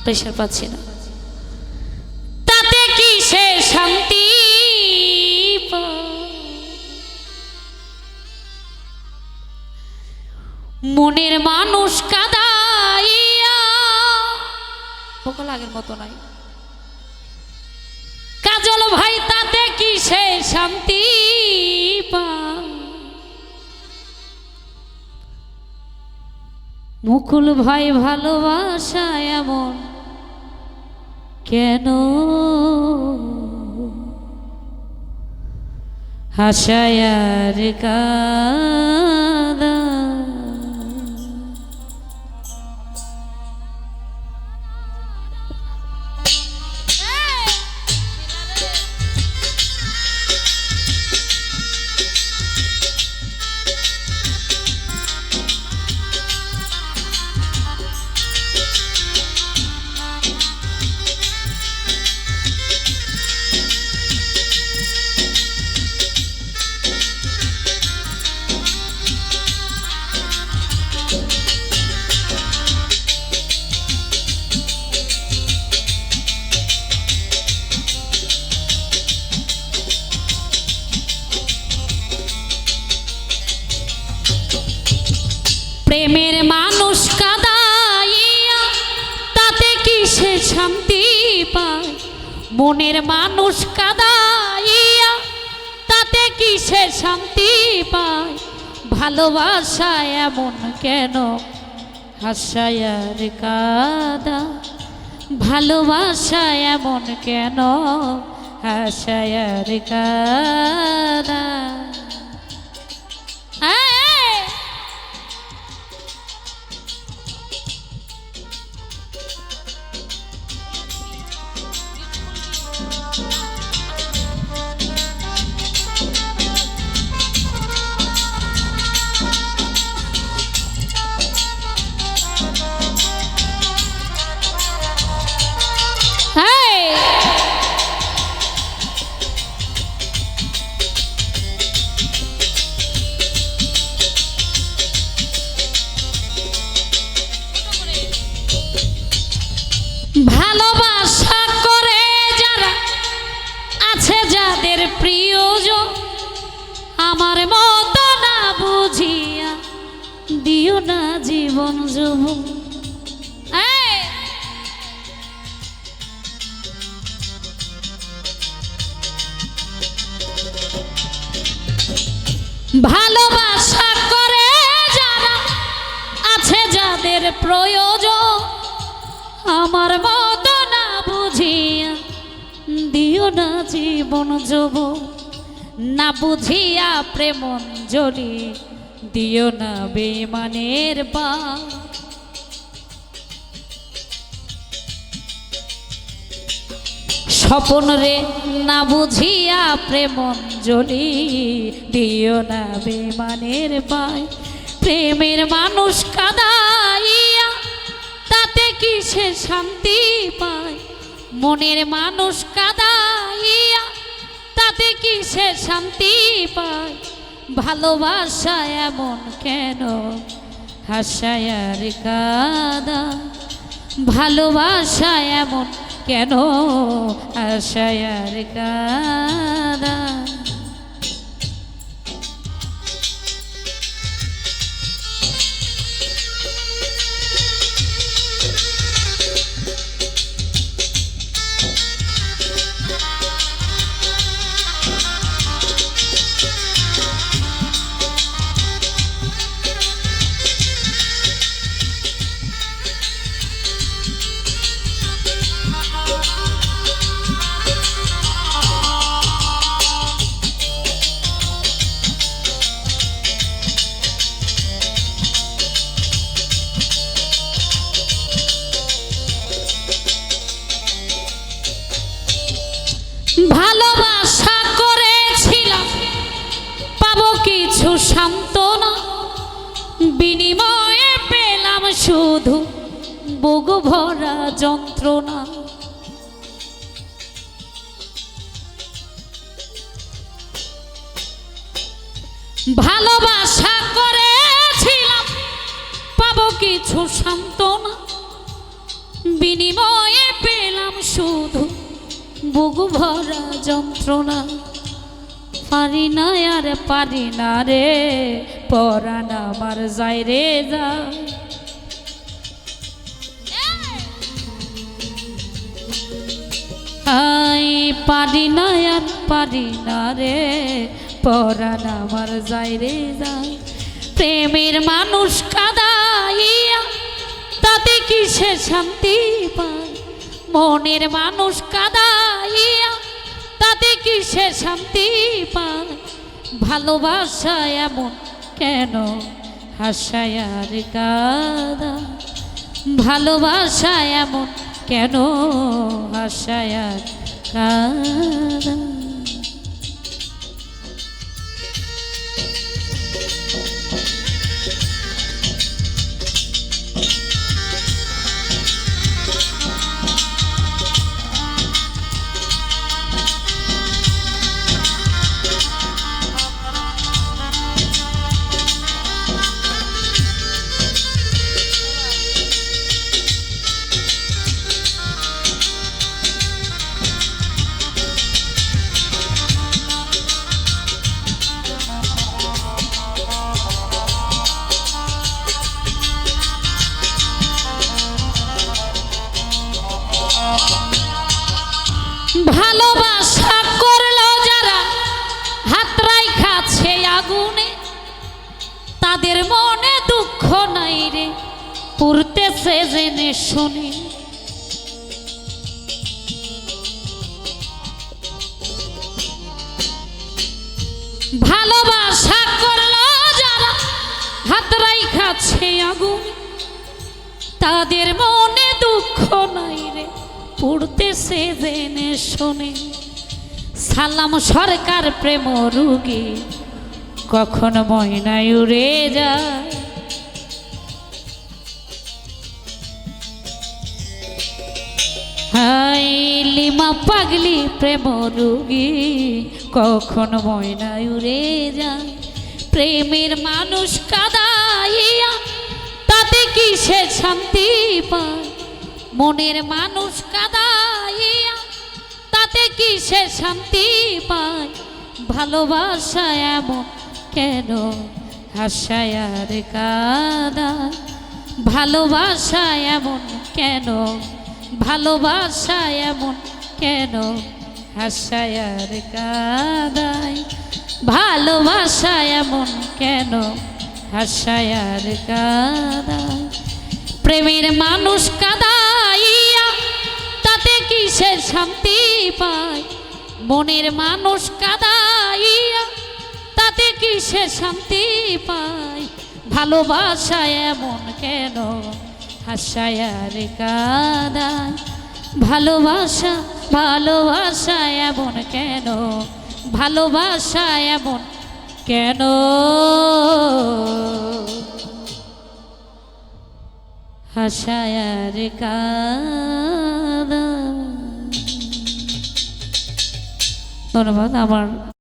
Pressure পাচ্ছি না। তাতে কি সে শান্তি মনের মানুষ কাদাইয়া পোকা আগের মতো নাই কাজল ভাই, তাতে কি সে শান্তি মুকুল ভাই ভালোবাসা এমন কেন হাসায়ার কাদা প্রেমের মানুষ কাদাইয়া তাতে কি সে শান্তি পায় মনের মানুষ কাদাইয়া তাতে কি সে শান্তি পায় ভালোবাসা এমন কেন হাসায়ার কাদা ভালোবাসা এমন কেন হাসায়ার কাদা ভালোবাসা করে যারা আছে যাদের প্রিয়জন আমার মতো না বুঝিয়া দিও না জীবন যৌবন ভালোবাসা করে যারা আছে যাদের প্রয়োজন আমার মতো না বুঝিয়া দিও না জীবন যৌবন না বুঝিয়া প্রেমঞ্জলি দিও না বেঈমানের বাঁ স্বপন রে না বুঝিয়া প্রেমঞ্জলি দিও না বেঈমানের বাঁ প্রেমের মানুষ কাদাইয়া তাতে কি সে শান্তি পায় মনের মানুষ কাদাইয়া তাতে কি সে শান্তি পায় ভালোবাসা এমন কেন হাসায়ার কাদা ভালোবাসা এমন কেন হাসায়ার কাদা ভালোবাসা করেছিলাম পাবো কিছু সান্ত্বনা বিনিময়ে পেলাম শুধু বুক ভরা যন্ত্রণা ভালোবাসা করেছিলাম পাবো কিছু সান্ত্বনা বিনিময়ে পেলাম শুধু বুক ভরা যন্ত্রণা। পারি না আর পারি না রে, পরাণ আমার যায় রে যায়। আই পারি না আর পারি না রে, পরাণ আমার যায় রে যায়। প্রেমের মানুষ কাঁদাইয়া তাতে কিসে শান্তি পায়, মনের মানুষ কাঁদাইয়া তাতে কিসে শান্তি পায়। ভালোবাসা এমন কেন হাসায় আর কাঁদায়, ভালোবাসা এমন কেন হাসায় আর কাঁদায়। ভালোবাসা করলো যারা হাত রাইখাছে আগুনে, তাদের মনে দুঃখ নাই রে, পুরতেছে জেনে শুনে। ভালোবাসা করলো যারা হাত রাইখাছে আগুনে, তাদের মনে দুঃখ নাই রে, পুড়তেছে জেনে শুনে। সালাম সরকার প্রেম রুগী কখন ময়নায় উড়ে যায়। হাই লিমা পাগলি প্রেম রুগী কখন ময়নায় উড়ে যায়। প্রেমের মানুষ কাঁদাইয়া তাতে কিসে শান্তি পায়, মনের মানুষ কাঁদাইয়া তাতে কিসে শান্তি পায়। ভালোবাসা এমন কেন হাসায় আর কাঁদায়, ভালোবাসা এমন কেন, ভালোবাসা এমন কেন হাসায় আর কাঁদায়। ভালোবাসা এমন কেন হাসায় আর কাঁদায়। প্রেমের মানুষ কাঁদাইয়া তাতে কিসের শান্তি পায়, মনের মানুষ কাঁদাইয়া তাতে কিসের শান্তি পায়। ভালোবাসা এমন কেন হাসায় আর কাঁদায়। ভালোবাসা ভালোবাসা এমন কেন, ভালোবাসা এমন কেন হাসায় আর কাঁদায়। ধন্যবাদ। আমার